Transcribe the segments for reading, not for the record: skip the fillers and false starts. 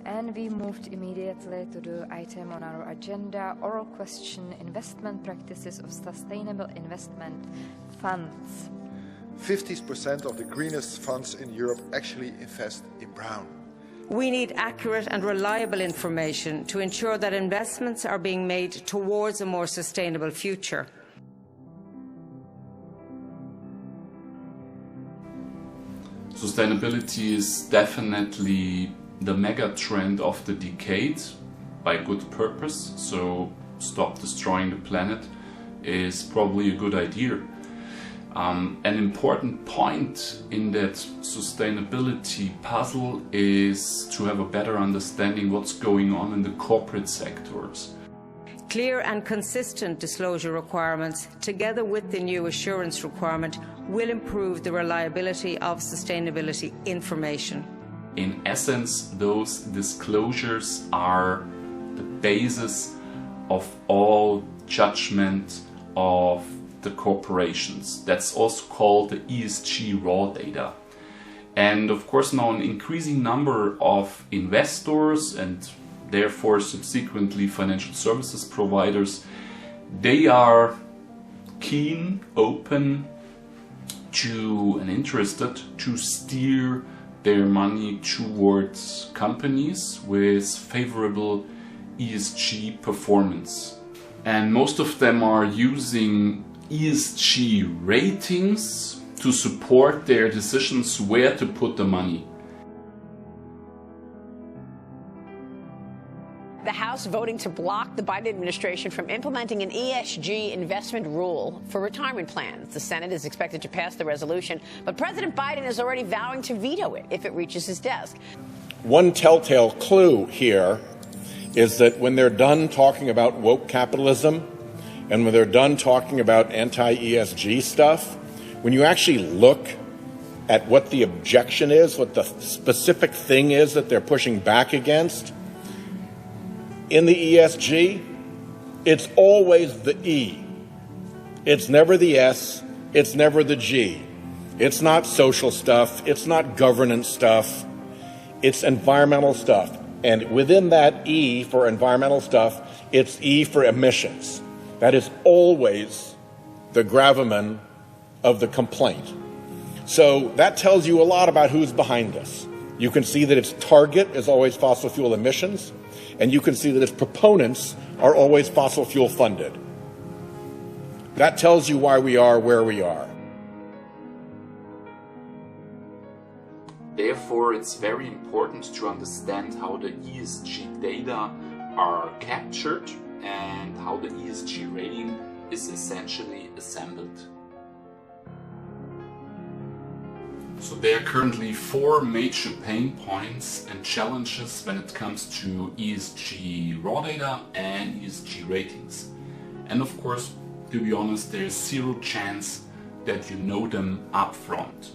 And we moved immediately to the item on our agenda, oral question, investment practices of sustainable investment funds. 50% of the greenest funds in Europe actually invest in brown. We need accurate and reliable information to ensure that investments are being made towards a more sustainable future. Sustainability is definitely the mega trend of the decade, by good purpose, so stop destroying the planet is probably a good idea. An important point in that sustainability puzzle is to have a better understanding what's going on in the corporate sectors. Clear and consistent disclosure requirements, together with the new assurance requirement, will improve the reliability of sustainability information. In essence, those disclosures are the basis of all judgment of the corporations. That's also called the ESG raw data. And of course now an increasing number of investors and therefore subsequently financial services providers, they are keen, open to and interested to steer their money towards companies with favorable ESG performance. And most of them are using ESG ratings to support their decisions where to put the money. The House voting to block the Biden administration from implementing an ESG investment rule for retirement plans. The Senate is expected to pass the resolution, but President Biden is already vowing to veto it if it reaches his desk. One telltale clue here is that when they're done talking about woke capitalism and when they're done talking about anti-ESG stuff, when you actually look at what the objection is, what the specific thing is that they're pushing back against, in the ESG, it's always the E. It's never the S, it's never the G. It's not social stuff, it's not governance stuff, it's environmental stuff. And within that E for environmental stuff, it's E for emissions. That is always the gravamen of the complaint. So that tells you a lot about who's behind this. You can see that its target is always fossil fuel emissions, and you can see that its proponents are always fossil fuel funded. That tells you why we are where we are. Therefore, it's very important to understand how the ESG data are captured and how the ESG rating is essentially assembled. So there are currently 4 major pain points and challenges when it comes to ESG raw data and ESG ratings. And of course, to be honest, there is zero chance that you know them up front.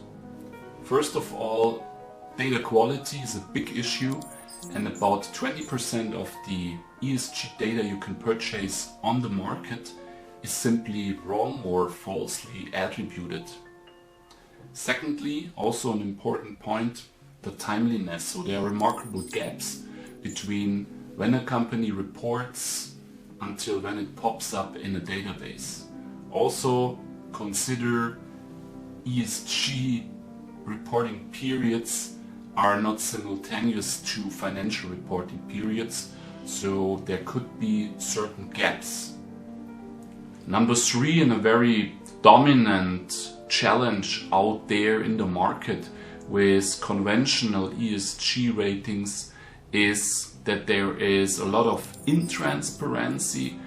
First of all, data quality is a big issue, and about 20% of the ESG data you can purchase on the market is simply wrong or falsely attributed. Secondly, also an important point, the timeliness. So there are remarkable gaps between when a company reports until when it pops up in a database. Also consider ESG reporting periods are not simultaneous to financial reporting periods, so there could be certain gaps. Number 3, and a very dominant challenge out there in the market with conventional ESG ratings, is that there is a lot of intransparency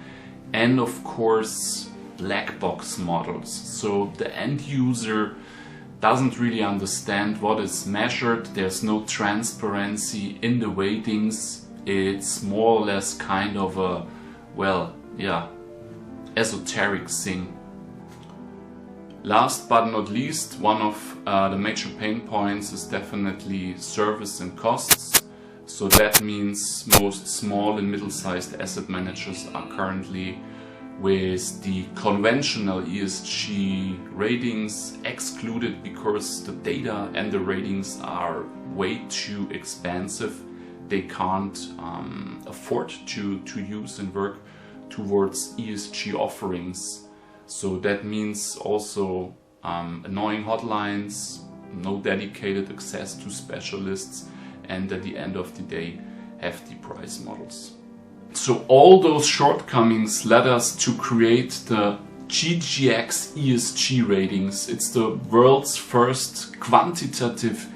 and of course black box models. So the end user doesn't really understand what is measured. There's no transparency in the ratings. It's more or less kind of a, well, yeah, esoteric thing. Last but not least, one of the major pain points is definitely service and costs. So that means most small and middle-sized asset managers are currently with the conventional ESG ratings excluded because the data and the ratings are way too expensive. they can't afford to use and work towards ESG offerings. So that means also annoying hotlines, no dedicated access to specialists, and at the end of the day, hefty price models. So all those shortcomings led us to create the GGX ESG ratings. It's the world's first quantitative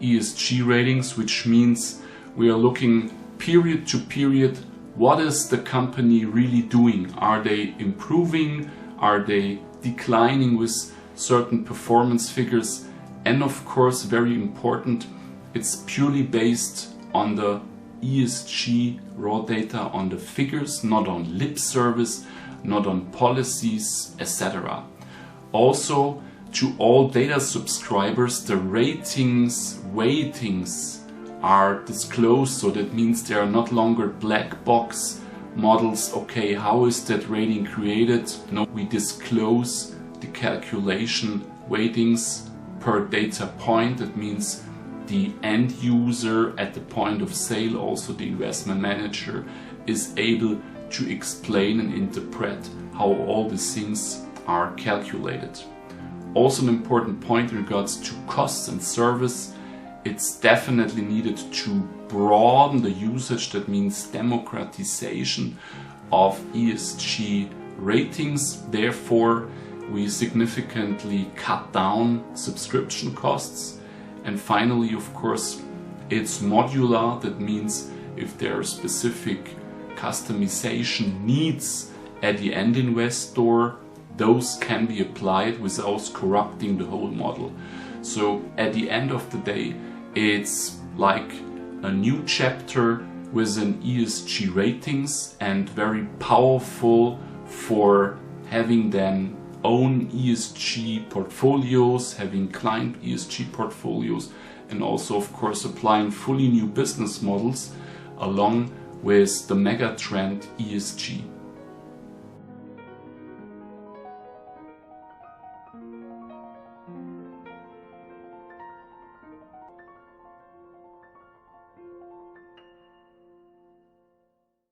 ESG ratings, which means we are looking period to period, what is the company really doing? Are they improving? Are they declining with certain performance figures? And of course, very important, it's purely based on the ESG raw data, on the figures, not on lip service, not on policies, etc. Also, to all data subscribers, the ratings, weightings are disclosed, so that means they are not longer black box models. Okay, how is that rating created? No, we disclose the calculation weightings per data point. That means the end user at the point of sale, also the investment manager, is able to explain and interpret how all these things are calculated. Also an important point in regards to costs and service, it's definitely needed to broaden the usage, that means democratization of ESG ratings. Therefore, we significantly cut down subscription costs. And finally, of course, it's modular. That means if there are specific customization needs at the end investor, those can be applied without corrupting the whole model. So at the end of the day, it's like a new chapter within ESG ratings, and very powerful for having then own ESG portfolios, having client ESG portfolios, and also of course applying fully new business models along with the mega trend ESG.